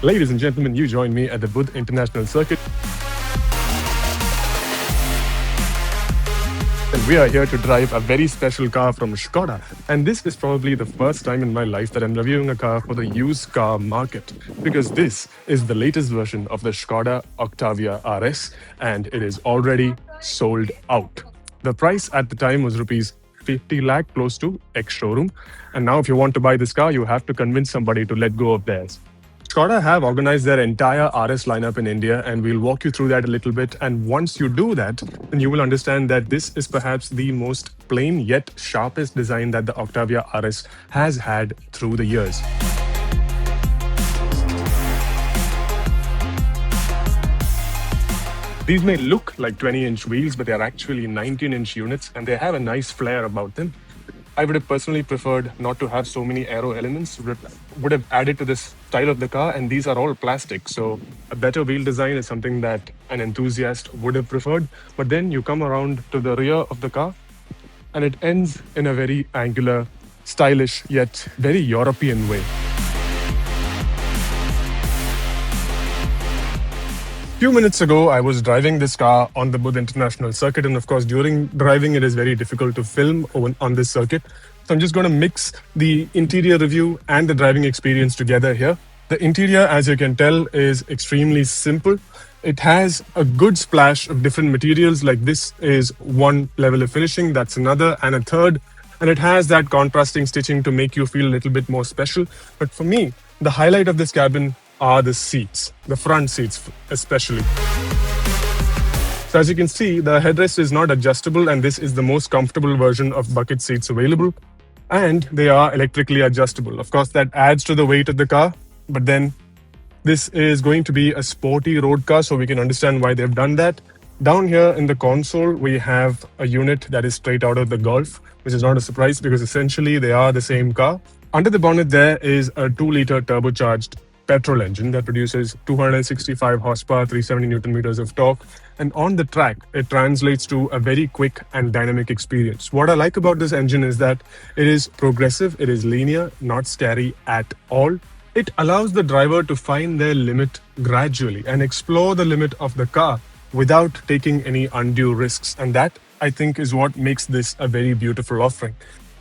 Ladies and gentlemen, you join me at the Buddh International Circuit. And we are here to drive a very special car from Škoda. And this is probably the first time in my life that I'm reviewing a car for the used car market, because this is the latest version of the Škoda Octavia RS and it is already sold out. The price at the time was rupees 50 lakh, close to ex-showroom. And now if you want to buy this car, you have to convince somebody to let go of theirs. Skoda have organized their entire RS lineup in India, and we'll walk you through that a little bit. And once you do that, then you will understand that this is perhaps the most plain yet sharpest design that the Octavia RS has had through the years. These may look like 20-inch wheels, but they are actually 19-inch units, and they have a nice flair about them. I would have personally preferred not to have so many aero elements, would have added to this style of the car, and these are all plastic. So a better wheel design is something that an enthusiast would have preferred. But then you come around to the rear of the car and it ends in a very angular, stylish, yet very European way. Few minutes ago, I was driving this car on the Buddh International Circuit, and of course, during driving, it is very difficult to film on this circuit. So I'm just going to mix the interior review and the driving experience together here. The interior, as you can tell, is extremely simple. It has a good splash of different materials, like this is one level of finishing, that's another, and a third. And it has that contrasting stitching to make you feel a little bit more special. But for me, the highlight of this cabin are the seats, the front seats especially. So as you can see, the headrest is not adjustable, and this is the most comfortable version of bucket seats available. And they are electrically adjustable. Of course, that adds to the weight of the car, but then this is going to be a sporty road car, so we can understand why they've done that. Down here in the console, we have a unit that is straight out of the Golf, which is not a surprise because essentially they are the same car. Under the bonnet there is a 2-liter turbocharged petrol engine that produces 265 horsepower, 370 Newton meters of torque. And on the track, it translates to a very quick and dynamic experience. What I like about this engine is that it is progressive, it is linear, not scary at all. It allows the driver to find their limit gradually and explore the limit of the car without taking any undue risks. And that, I think, is what makes this a very beautiful offering.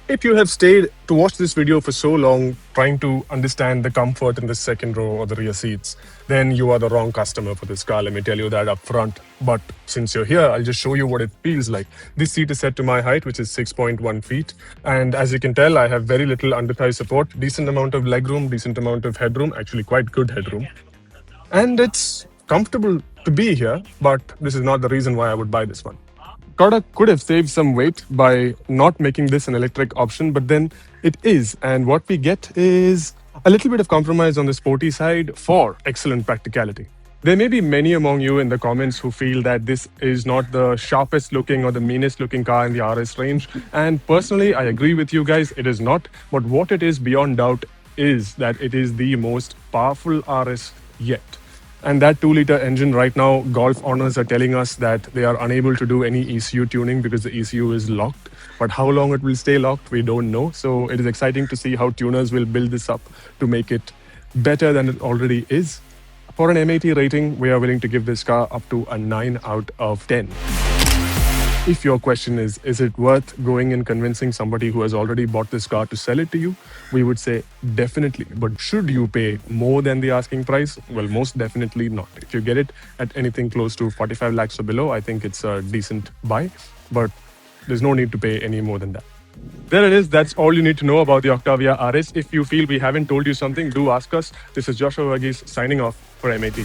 If you have stayed to watch this video for so long, trying to understand the comfort in the second row or the rear seats, then you are the wrong customer for this car. Let me tell you that up front. But since you're here, I'll just show you what it feels like. This seat is set to my height, which is 6.1 feet. And as you can tell, I have very little under-thigh support, decent amount of legroom, decent amount of headroom, actually quite good headroom. And it's comfortable to be here, but this is not the reason why I would buy this one. Skoda could have saved some weight by not making this an electric option, but then it is. And what we get is a little bit of compromise on the sporty side for excellent practicality. There may be many among you in the comments who feel that this is not the sharpest looking or the meanest looking car in the RS range. And personally, I agree with you guys, it is not. But what it is beyond doubt is that it is the most powerful RS yet. And that 2-liter engine right now, Golf owners are telling us that they are unable to do any ECU tuning because the ECU is locked. But how long it will stay locked, we don't know. So it is exciting to see how tuners will build this up to make it better than it already is. For an MAT rating, we are willing to give this car up to a 9 out of 10. If your question is it worth going and convincing somebody who has already bought this car to sell it to you? We would say definitely. But should you pay more than the asking price? Well, most definitely not. If you get it at anything close to 45 lakhs or below, I think it's a decent buy. But there's no need to pay any more than that. There it is. That's all you need to know about the Octavia RS. If you feel we haven't told you something, do ask us. This is Joshua Varghese signing off for MAT.